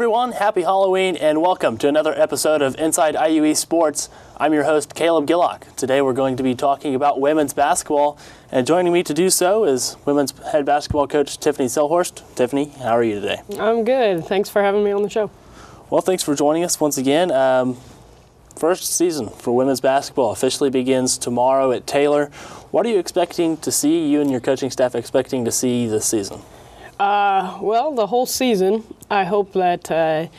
everyone, happy Halloween and welcome to another episode of Inside IUE Sports. I'm your host, Caleb Gillick. Today we're going to be talking about women's basketball, and joining me to do so is women's head basketball coach Tiffany Selhorst. Tiffany, how are you today? I'm good. Thanks for having me on the show. Well, thanks for joining us once again. First season for women's basketball officially begins tomorrow at Taylor. What are you expecting to see, you and your coaching staff expecting to see this season? Well, the whole season, I hope that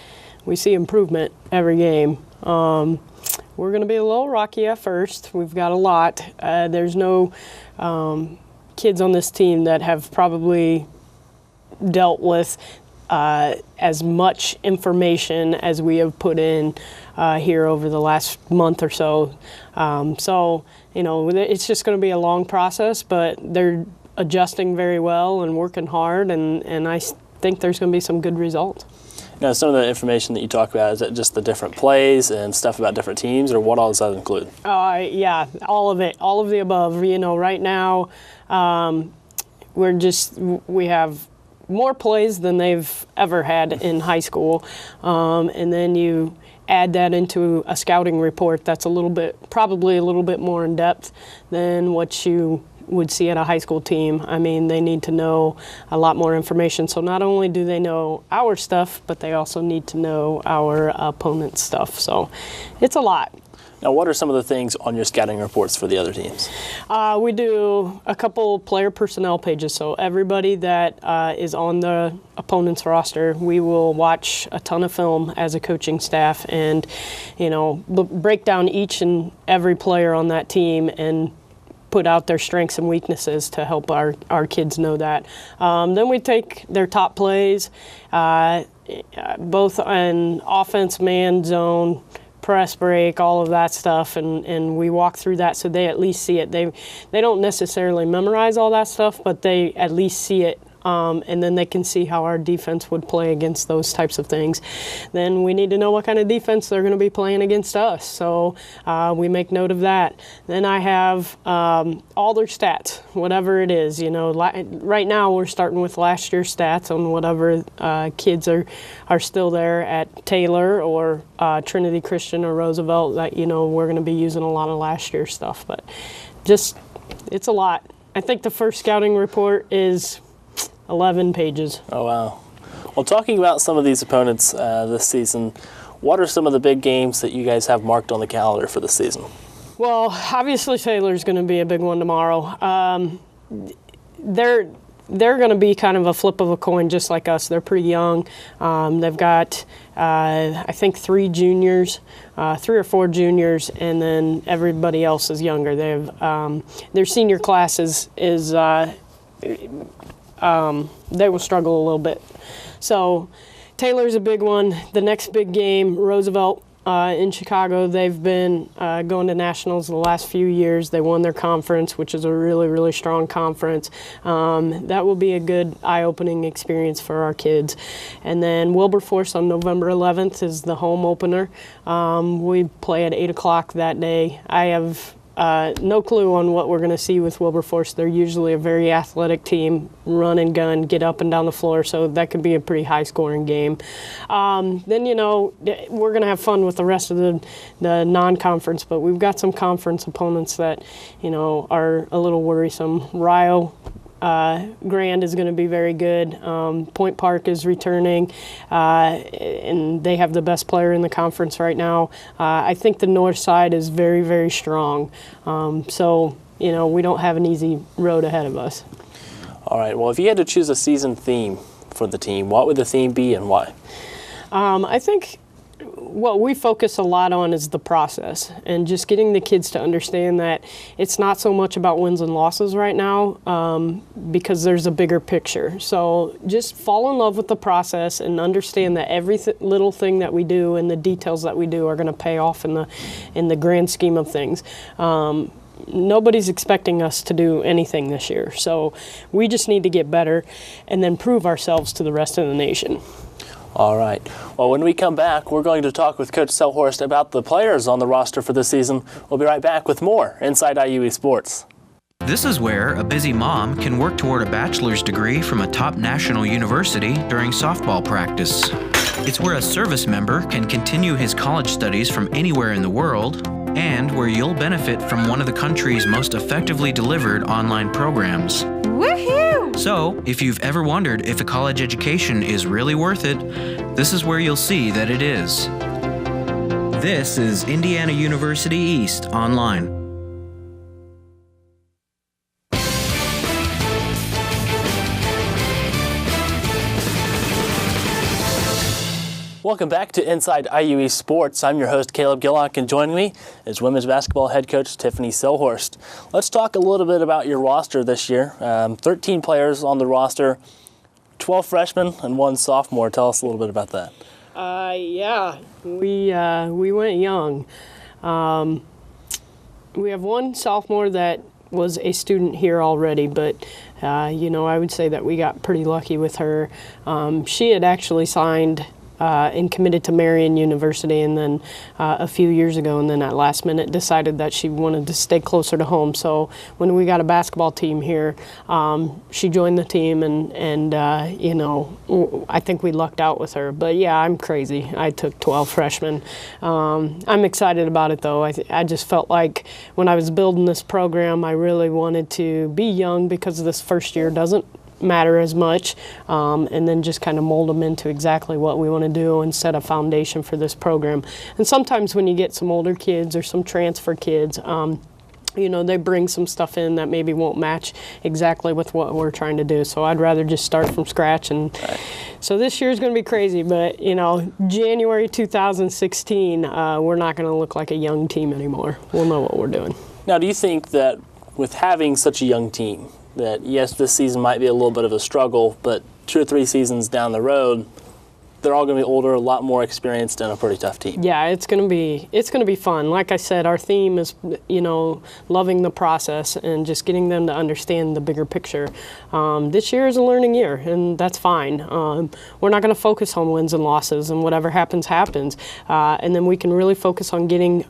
we see improvement every game. We're going to be a little rocky at first. We've got a lot. There's no kids on this team that have probably dealt with as much information as we have put in here over the last month or so. It's just going to be a long process, but they're adjusting very well and working hard, and I think there's going to be some good results. Now, some of the information that you talk about, is that just the different plays and stuff about different teams, or what all does that include? Yeah, all of it, all of the above. Right now, we have more plays than they've ever had in high school, and then you add that into a scouting report that's probably a little bit more in depth than what you would see at a high school team. I mean, they need to know a lot more information. So not only do they know our stuff, but they also need to know our opponent's stuff. So it's a lot. Now, what are some of the things on your scouting reports for the other teams? We do a couple player personnel pages. So everybody that is on the opponent's roster, we will watch a ton of film as a coaching staff and, break down each and every player on that team and put out their strengths and weaknesses to help our kids know that. Then we take their top plays, both on offense, man, zone, press break, all of that stuff, and we walk through that so they at least see it. They don't necessarily memorize all that stuff, but they at least see it. And then they can see how our defense would play against those types of things. Then we need to know what kind of defense they're going to be playing against us. So we make note of that. Then I have all their stats, whatever it is. Right now we're starting with last year's stats on whatever kids are still there at Taylor or Trinity Christian or Roosevelt. That we're going to be using a lot of last year's stuff, but it's a lot. I think the first scouting report is 11 pages. Oh, wow. Well, talking about some of these opponents this season, what are some of the big games that you guys have marked on the calendar for this season? Well, obviously Taylor's going to be a big one tomorrow. They're going to be kind of a flip of a coin just like us. They're pretty young. They've got, I think, 3 or 4 juniors, and then everybody else is younger. Their senior class they will struggle a little bit. So Taylor's a big one. The next big game, Roosevelt in Chicago. They've been going to nationals the last few years. They won their conference, which is a really, really strong conference. That will be a good eye-opening experience for our kids. And then Wilberforce on November 11th is the home opener. We play at 8 o'clock that day. I have no clue on what we're going to see with Wilberforce. They're usually a very athletic team, run and gun, get up and down the floor, so that could be a pretty high-scoring game. Then, we're going to have fun with the rest of the non-conference, but we've got some conference opponents that, are a little worrisome. Rio Grand is going to be very good. Point Park is returning, and they have the best player in the conference right now. I think the north side is very, very strong. So, we don't have an easy road ahead of us. All right. Well, if you had to choose a season theme for the team, what would the theme be and why? I think what we focus a lot on is the process and just getting the kids to understand that it's not so much about wins and losses right now because there's a bigger picture. So just fall in love with the process and understand that every little thing that we do and the details that we do are going to pay off in the grand scheme of things. Nobody's expecting us to do anything this year, so we just need to get better and then prove ourselves to the rest of the nation. All right. Well, when we come back, we're going to talk with Coach Selhorst about the players on the roster for this season. We'll be right back with more Inside IUE Sports. This is where a busy mom can work toward a bachelor's degree from a top national university during softball practice. It's where a service member can continue his college studies from anywhere in the world, and where you'll benefit from one of the country's most effectively delivered online programs. Woohoo! So, if you've ever wondered if a college education is really worth it, this is where you'll see that it is. This is Indiana University East Online. Welcome back to Inside IUE Sports. I'm your host, Caleb Gillick, and joining me is women's basketball head coach Tiffany Silhorst. Let's talk a little bit about your roster this year. 13 players on the roster, 12 freshmen and 1 sophomore. Tell us a little bit about that. Yeah, we went young. We have 1 sophomore that was a student here already, but I would say that we got pretty lucky with her. She had actually signed and committed to Marian University, and then a few years ago, and then at last minute decided that she wanted to stay closer to home. So when we got a basketball team here, she joined the team, and I think we lucked out with her. But yeah, I'm crazy. I took 12 freshmen. I'm excited about it though. I just felt like when I was building this program, I really wanted to be young because this first year doesn't matter as much, and then just kind of mold them into exactly what we want to do and set a foundation for this program. And sometimes when you get some older kids or some transfer kids, they bring some stuff in that maybe won't match exactly with what we're trying to do. So I'd rather just start from scratch. And so this year is going to be crazy, but January 2016, we're not going to look like a young team anymore. We'll know what we're doing. Now, do you think that with having such a young team, that yes, this season might be a little bit of a struggle, but 2 or 3 seasons down the road, they're all going to be older, a lot more experienced, and a pretty tough team? Yeah, it's going to be fun. Like I said, our theme is loving the process and just getting them to understand the bigger picture. This year is a learning year, and that's fine. We're not going to focus on wins and losses, and whatever happens, happens. And then we can really focus on getting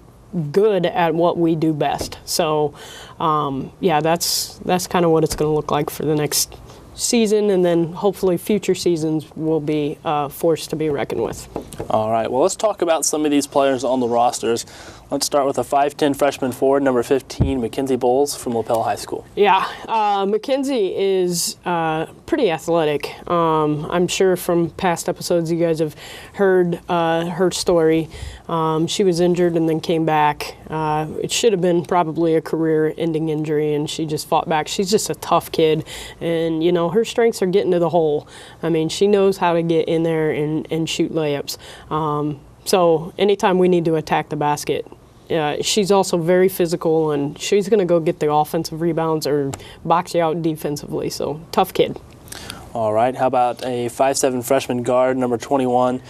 good at what we do best. So that's kind of what it's going to look like for the next season, and then hopefully future seasons will be forced to be reckoned with. All right, well, let's talk about some of these players on the rosters. Let's start with a 5'10 freshman forward, number 15, Kinzie Bowles from LaPel High School. Yeah, Kinzie is pretty athletic. I'm sure from past episodes you guys have heard her story. She was injured and then came back. It should have been probably a career-ending injury, and she just fought back. She's just a tough kid, and her strengths are getting to the hole. I mean, she knows how to get in there and shoot layups. So anytime we need to attack the basket, she's also very physical, and she's going to go get the offensive rebounds or box you out defensively. So tough kid. All right, how about a 5'7 freshman guard, number 21,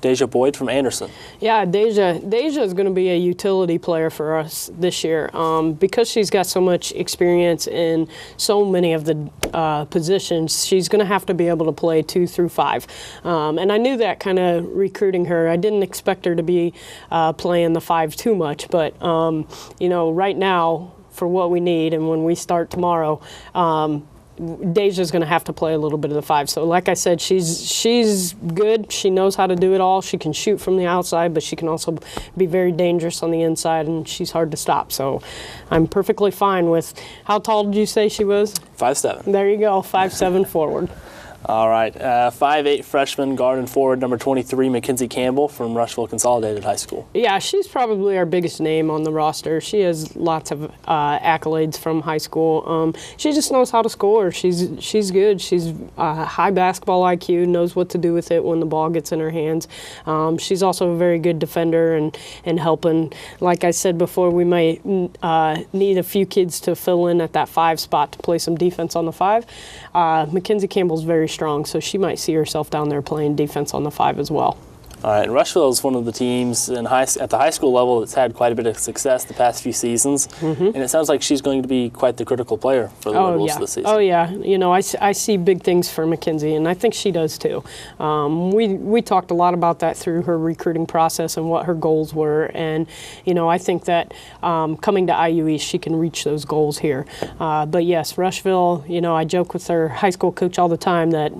Deja Boyd from Anderson? Yeah, Deja is going to be a utility player for us this year because she's got so much experience in so many of the positions. She's going to have to be able to play 2 through 5, and I knew that kind of recruiting her. I didn't expect her to be playing the 5 too much, but right now for what we need, and when we start tomorrow, Deja's going to have to play a little bit of the 5. So like I said, she's good. She knows how to do it all. She can shoot from the outside, but she can also be very dangerous on the inside, and she's hard to stop. So I'm perfectly fine with, how tall did you say she was? 5'7". There you go, 5'7" forward. All right, 5'8 freshman guard and forward, number 23, Mackenzie Campbell from Rushville Consolidated High School. Yeah, she's probably our biggest name on the roster. She has lots of accolades from high school. She just knows how to score. She's good. She's high basketball IQ, knows what to do with it when the ball gets in her hands. She's also a very good defender and helping. Like I said before, we might need a few kids to fill in at that 5 spot to play some defense on the 5. Mackenzie Campbell's very strong, so she might see herself down there playing defense on the 5 as well. All right, and Rushville is one of the teams at the high school level that's had quite a bit of success the past few seasons, and it sounds like she's going to be quite the critical player for the Liberals this season. Oh yeah, I see big things for Mackenzie, and I think she does too. We talked a lot about that through her recruiting process and what her goals were, and I think that coming to IU East, she can reach those goals here. But yes, Rushville, I joke with our high school coach all the time that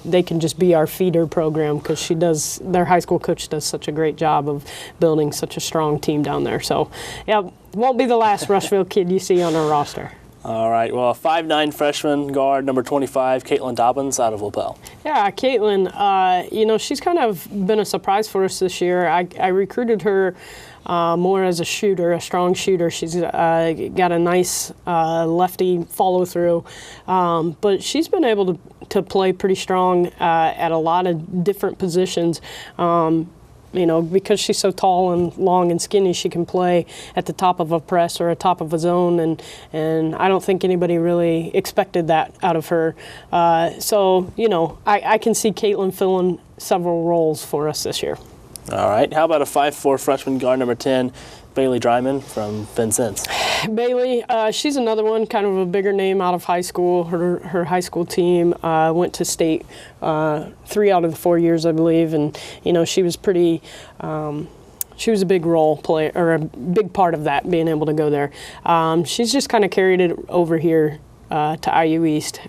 they can just be our feeder program because their high school coach does such a great job of building such a strong team down there. So, yeah, won't be the last Rushville kid you see on our roster. All right, well, a 5'9" freshman guard, number 25, Kaitlyn Dobbins out of LaPel. Yeah, Kaitlyn, she's kind of been a surprise for us this year. I recruited her more as a shooter, a strong shooter. She's got a nice lefty follow-through, but she's been able to play pretty strong at a lot of different positions. Because she's so tall and long and skinny, she can play at the top of a press or a top of a zone, and I don't think anybody really expected that out of her. So I can see Kaitlyn filling several roles for us this year. All right, how about a 5'4" freshman guard, number 10, Bailey Drymen from Vincennes? Bailey, she's another one, kind of a bigger name out of high school. Her high school team went to state 3 out of the 4 years, I believe, and she was pretty. She was a big role player, or a big part of that, being able to go there. She's just kind of carried it over here to IU East.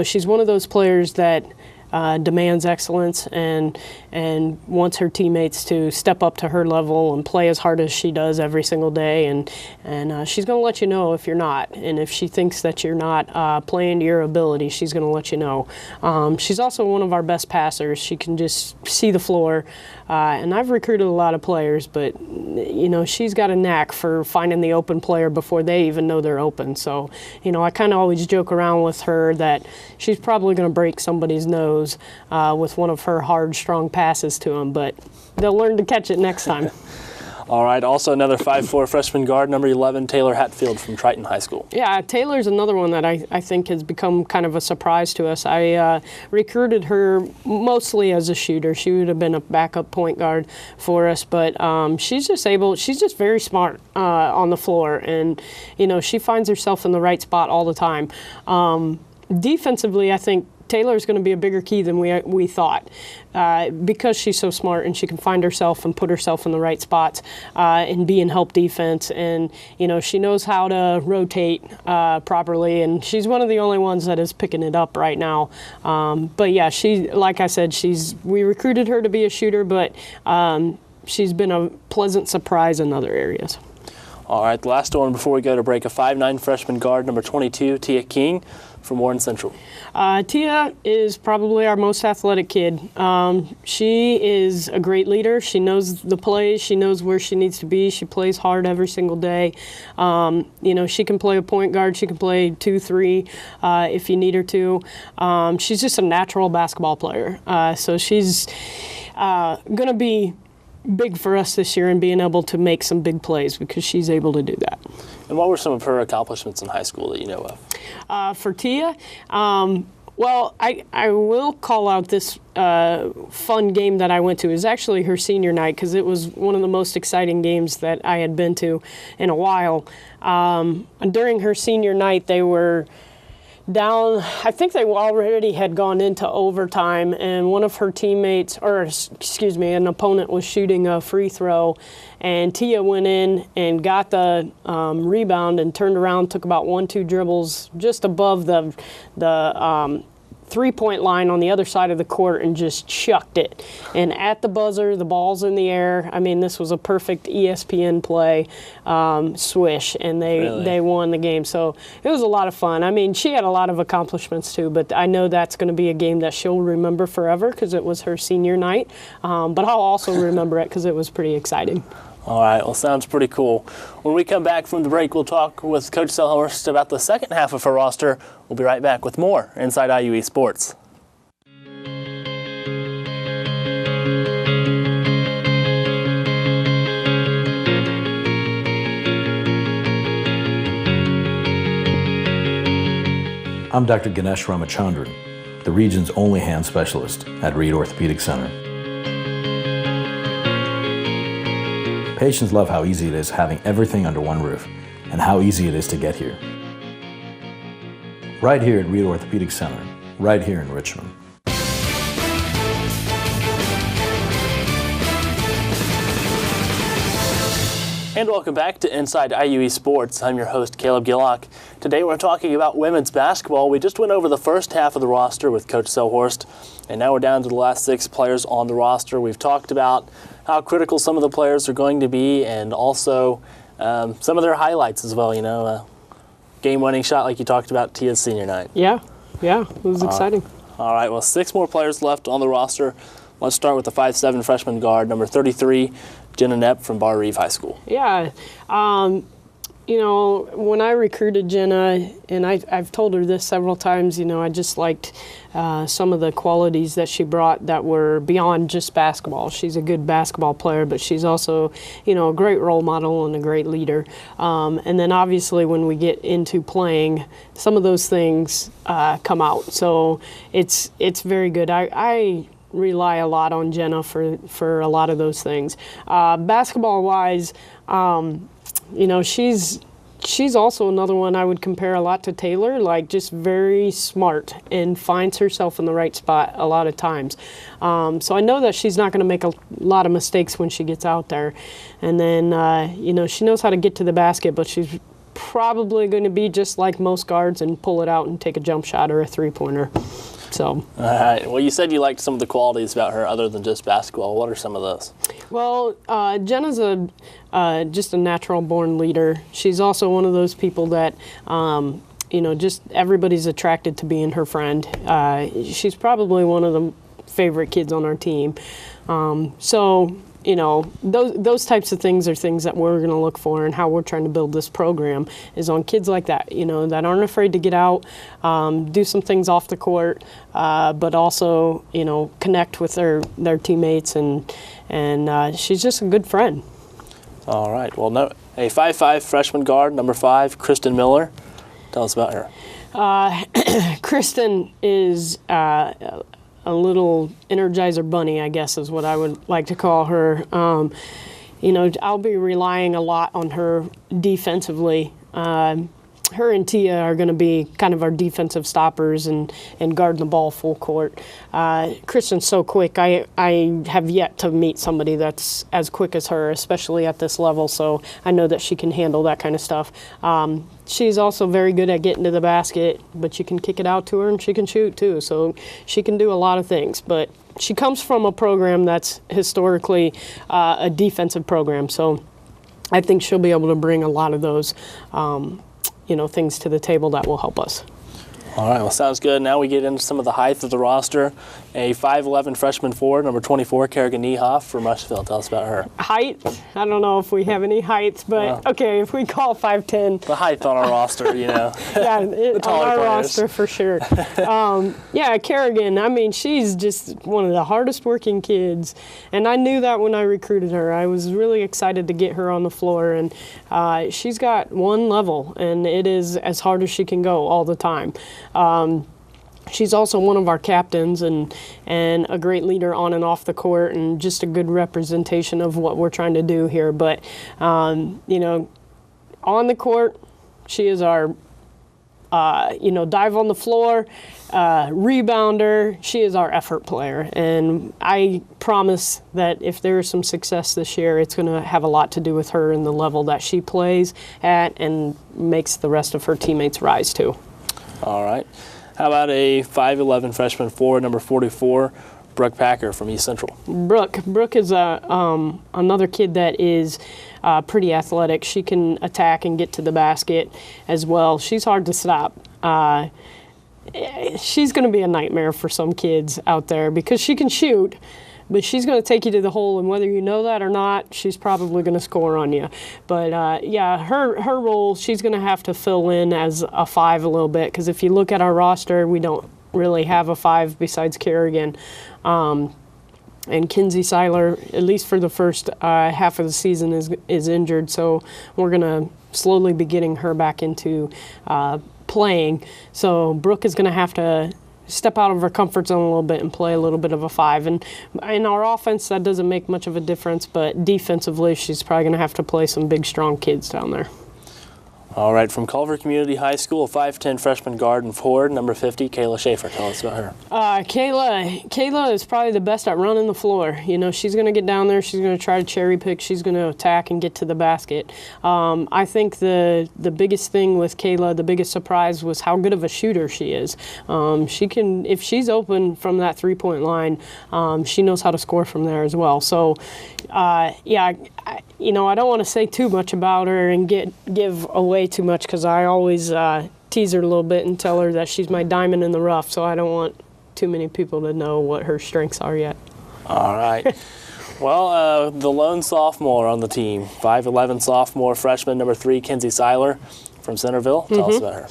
She's one of those players that demands excellence and wants her teammates to step up to her level and play as hard as she does every single day, and she's going to let you know if you're not, and if she thinks that you're not playing to your ability, she's going to let you know. She's also one of our best passers. She can just see the floor, and I've recruited a lot of players, but she's got a knack for finding the open player before they even know they're open. So I kind of always joke around with her that she's probably going to break somebody's nose with one of her hard, strong passes to them, but they'll learn to catch it next time. All right, also another 5'4" freshman guard, number 11, Taylor Hatfield from Triton High School. Yeah, Taylor's another one that I think has become kind of a surprise to us. I recruited her mostly as a shooter. She would have been a backup point guard for us, but she's just very smart on the floor, and she finds herself in the right spot all the time. Defensively, I think Taylor's going to be a bigger key than we thought because she's so smart and she can find herself and put herself in the right spots and be in help defense, and she knows how to rotate properly, and she's one of the only ones that is picking it up right now. But yeah, like I said, we recruited her to be a shooter, but she's been a pleasant surprise in other areas. All right, the last one before we go to break, a 5'9" freshman guard, number 22, Tia King from Warren Central. Tia is probably our most athletic kid. She is a great leader. She knows the plays. She knows where she needs to be. She plays hard every single day. She can play a point guard. She can play 2-3 if you need her to. She's just a natural basketball player. So she's going to be big for us this year and being able to make some big plays because she's able to do that. And what were some of her accomplishments in high school that you know of? For Tia, well, I will call out this fun game that I went to. It was actually her senior night because it was one of the most exciting games that I had been to in a while. During her senior night, they were down, I think they already had gone into overtime, and one of her teammates, an opponent was shooting a free throw, and Tia went in and got the rebound and turned around, took about 1-2 dribbles just above the three-point line on the other side of the court and just chucked it. And at the buzzer, the ball's in the air. I mean, this was a perfect ESPN play, swish, and they won the game. So it was a lot of fun. I mean, she had a lot of accomplishments too, but I know that's going to be a game that she'll remember forever because it was her senior night. But I'll also remember it because it was pretty exciting. All right, well, sounds pretty cool. When we come back from the break, we'll talk with Coach Selhurst about the second half of her roster. We'll be right back with more Inside IUE Sports. I'm Dr. Ganesh Ramachandran, the region's only hand specialist at Reed Orthopedic Center. Patients love how easy it is having everything under one roof and how easy it is to get here. Right here at Reed Orthopedic Center, right here in Richmond. And welcome back to Inside IUE Sports. I'm your host, Caleb Gillock. Today we're talking about women's basketball. We just went over the first half of the roster with Coach Selhorst, and now we're down to the last 6 players on the roster. We've talked about how critical some of the players are going to be, and also some of their highlights as well. You know, game-winning shot like you talked about Tia's senior night. Yeah, it was exciting. All right, well, 6 more players left on the roster. Let's start with the 5'7" freshman guard, number 33, Jenna Howard from Bar Reeve High School. Yeah, you know, when I recruited Jenna, and I've told her this several times, you know, I just liked some of the qualities that she brought that were beyond just basketball. She's a good basketball player, but she's also, you know, a great role model and a great leader. And then obviously when we get into playing, some of those things come out. So it's very good. I rely a lot on Jenna for a lot of those things. Basketball-wise, you know, she's also another one I would compare a lot to Taylor, like just very smart and finds herself in the right spot a lot of times. So I know that she's not going to make a lot of mistakes when she gets out there. And then, you know, she knows how to get to the basket, but she's probably going to be just like most guards and pull it out and take a jump shot or a three-pointer. So. All right. Well, you said you liked some of the qualities about her other than just basketball. What are some of those? Well, Jenna's just a natural-born leader. She's also one of those people that, you know, just everybody's attracted to being her friend. She's probably one of the favorite kids on our team. So, you know, those types of things are things that we're going to look for, and how we're trying to build this program is on kids like that, you know, that aren't afraid to get out, do some things off the court, but also, you know, connect with their teammates, and she's just a good friend. All right. Well, a 5'5" freshman guard, number 5, Kristen Miller. Tell us about her. Kristen is a little Energizer bunny, I guess is what I would like to call her. You know, I'll be relying a lot on her defensively. Her and Tia are going to be kind of our defensive stoppers and guarding the ball full court. Kristen's so quick. I have yet to meet somebody that's as quick as her, especially at this level, so I know that she can handle that kind of stuff. She's also very good at getting to the basket, but you can kick it out to her and she can shoot too, so she can do a lot of things. But she comes from a program that's historically a defensive program, so I think she'll be able to bring a lot of those you know, things to the table that will help us. All right, well, sounds good. Now we get into some of the height of the roster. A 5'11" freshman forward, number 24, Kerrigan Smith from Rushville. Tell us about her. Height? I don't know if we have any heights, but okay, if we call 5'10". The height on our roster, you know. Yeah, on our roster for sure. Yeah, Kerrigan, I mean, she's just one of the hardest working kids, and I knew that when I recruited her. I was really excited to get her on the floor, and she's got one level, and it is as hard as she can go all the time. She's also one of our captains and a great leader on and off the court, and just a good representation of what we're trying to do here. But, you know, on the court, she is our, you know, dive on the floor, rebounder. She is our effort player. And I promise that if there is some success this year, it's going to have a lot to do with her and the level that she plays at and makes the rest of her teammates rise to. All right. How about a 5'11" freshman forward, number 44, Brooke Packer from East Central? Brooke is another kid that is pretty athletic. She can attack and get to the basket as well. She's hard to stop. She's going to be a nightmare for some kids out there because she can shoot, but she's going to take you to the hole, and whether you know that or not, she's probably going to score on you. But, yeah, her role, she's going to have to fill in as a 5 a little bit, because if you look at our roster, we don't really have a 5 besides Kerrigan. And Kinzie Seiler, at least for the first half of the season, is injured, so we're going to slowly be getting her back into playing. So Brooke is going to have to step out of her comfort zone a little bit and play a little bit of a 5. And in our offense, that doesn't make much of a difference, but defensively, she's probably going to have to play some big, strong kids down there. All right, from Culver Community High School, 5'10" freshman guard and forward, number 50, Kayla Schaefer. Tell us about her. Kayla is probably the best at running the floor. You know, she's going to get down there. She's going to try to cherry pick. She's going to attack and get to the basket. I think the biggest thing with Kayla, the biggest surprise was how good of a shooter she is. She can, if she's open from that three-point line, she knows how to score from there as well. So, I don't want to say too much about her and give away too much, because I always tease her a little bit and tell her that she's my diamond in the rough, so I don't want too many people to know what her strengths are yet. All right. Well, the lone sophomore on the team, 5'11" sophomore freshman, number 3, Kinzie Seiler from Centerville. Tell us about her.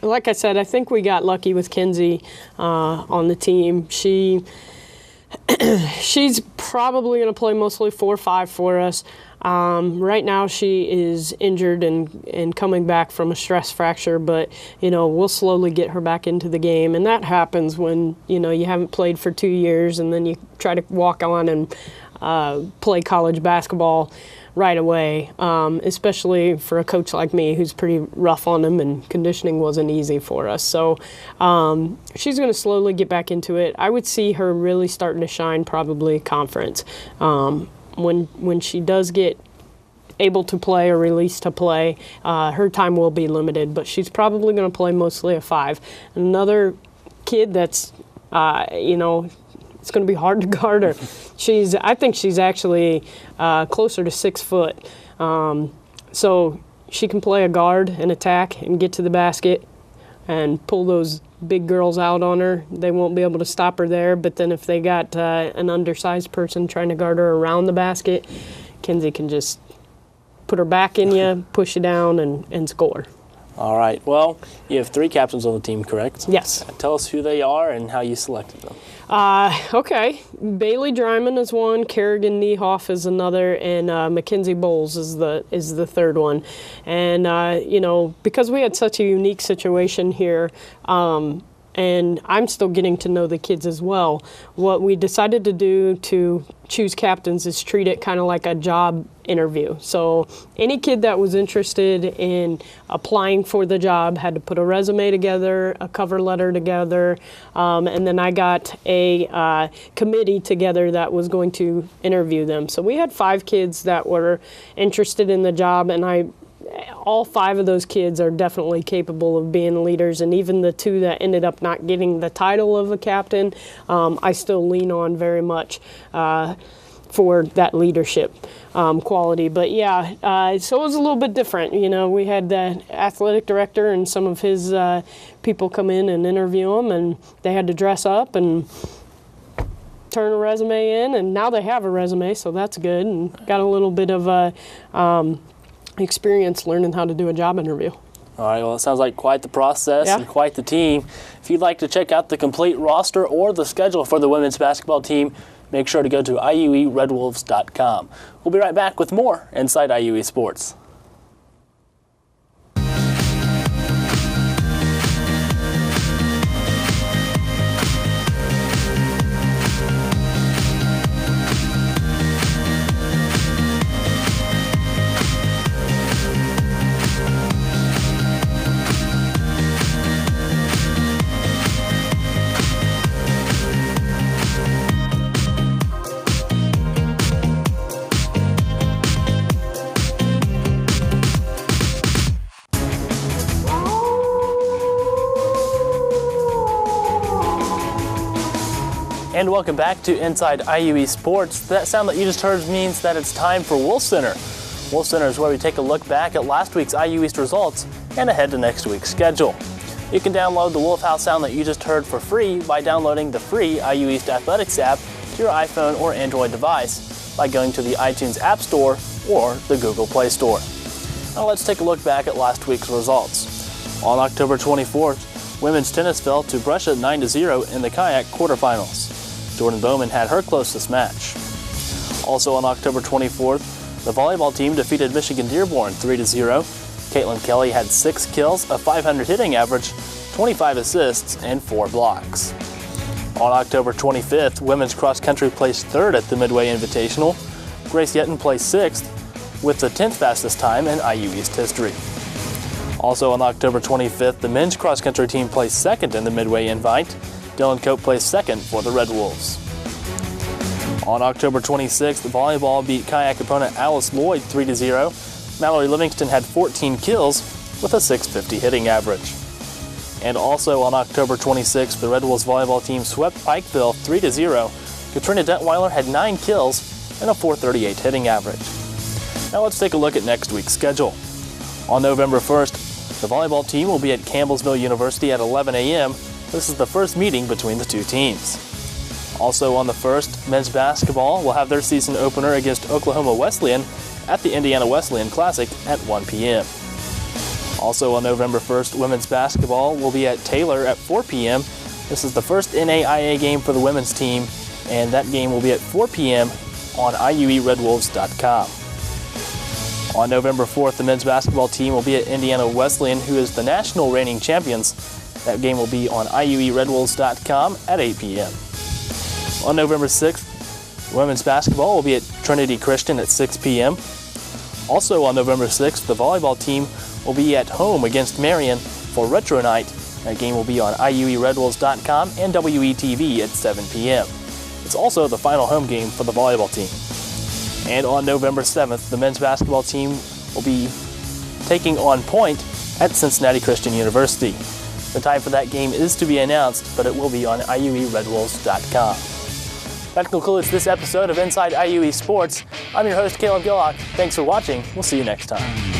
Like I said, I think we got lucky with Kinzie on the team. She's probably going to play mostly 4-5 for us. Right now she is injured and coming back from a stress fracture, but, we'll slowly get her back into the game. And that happens when, you haven't played for 2 years and then you try to walk on and play college basketball right away, especially for a coach like me who's pretty rough on them, and conditioning wasn't easy for us. So she's going to slowly get back into it. I would see her really starting to shine probably conference. When she does get able to play or released to play, her time will be limited, but she's probably going to play mostly a 5. Another kid that's, it's going to be hard to guard her. I think she's actually closer to 6 foot. So she can play a guard and attack and get to the basket and pull those big girls out on her. They won't be able to stop her there, but then if they got an undersized person trying to guard her around the basket, Kinzie can just put her back in you, push you down, and score. All right. Well, you have 3 captains on the team, correct? Yes. Tell us who they are and how you selected them. Okay. Bailey Drymen is one, Kerrigan Niehoff is another, and Mackenzie Bowles is the third one. And, because we had such a unique situation here, and I'm still getting to know the kids as well, what we decided to do to choose captains is treat it kind of like a job interview. So any kid that was interested in applying for the job had to put a resume together, a cover letter together, and then I got a committee together that was going to interview them. So we had 5 kids that were interested in the job, and all 5 of those kids are definitely capable of being leaders, and even the 2 that ended up not getting the title of a captain, I still lean on very much for that leadership quality. But so it was a little bit different. We had the athletic director and some of his people come in and interview them, and they had to dress up and turn a resume in, and now they have a resume, so that's good, and got a little bit of experience learning how to do a job interview. All right, well, it sounds like quite the process and quite the team. If you'd like to check out the complete roster or the schedule for the women's basketball team, make sure to go to IUERedwolves.com. We'll be right back with more Inside IUE Sports. And welcome back to Inside IUE Sports. That sound that you just heard means that it's time for Wolf Center. Wolf Center is where we take a look back at last week's IU East results and ahead to next week's schedule. You can download the Wolf House sound that you just heard for free by downloading the free IU East Athletics app to your iPhone or Android device by going to the iTunes App Store or the Google Play Store. Now let's take a look back at last week's results. On October 24th, women's tennis fell to Brescia 9-0 in the kayak quarterfinals. Jordan Bowman had her closest match. Also on October 24th, the volleyball team defeated Michigan Dearborn 3-0. Caitlin Kelly had 6 kills, a .500 hitting average, 25 assists, and 4 blocks. On October 25th, women's cross country placed 3rd at the Midway Invitational. Grace Yetton placed 6th with the 10th fastest time in IU East history. Also on October 25th, the men's cross country team placed 2nd in the Midway Invite. Dylan Cope placed 2nd for the Red Wolves. On October 26th, volleyball beat kayak opponent Alice Lloyd 3-0. Mallory Livingston had 14 kills with a .650 hitting average. And also on October 26th, the Red Wolves volleyball team swept Pikeville 3-0. Katrina Detweiler had 9 kills and a .438 hitting average. Now let's take a look at next week's schedule. On November 1st, the volleyball team will be at Campbellsville University at 11 a.m. This is the first meeting between the two teams. Also on the 1st, men's basketball will have their season opener against Oklahoma Wesleyan at the Indiana Wesleyan Classic at 1 p.m. Also on November 1st, women's basketball will be at Taylor at 4 p.m. This is the first NAIA game for the women's team, and that game will be at 4 p.m. on IUERedwolves.com. On November 4th, the men's basketball team will be at Indiana Wesleyan, who is the national reigning champions. That game will be on IUERedwolves.com at 8 p.m. On November 6th, women's basketball will be at Trinity Christian at 6 p.m. Also on November 6th, the volleyball team will be at home against Marion for Retro Night. That game will be on IUERedwolves.com and WETV at 7 p.m. It's also the final home game for the volleyball team. And on November 7th, the men's basketball team will be taking on Point at Cincinnati Christian University. The time for that game is to be announced, but it will be on IUERedwolves.com. That concludes this episode of Inside IUE Sports. I'm your host, Caleb Gillock. Thanks for watching. We'll see you next time.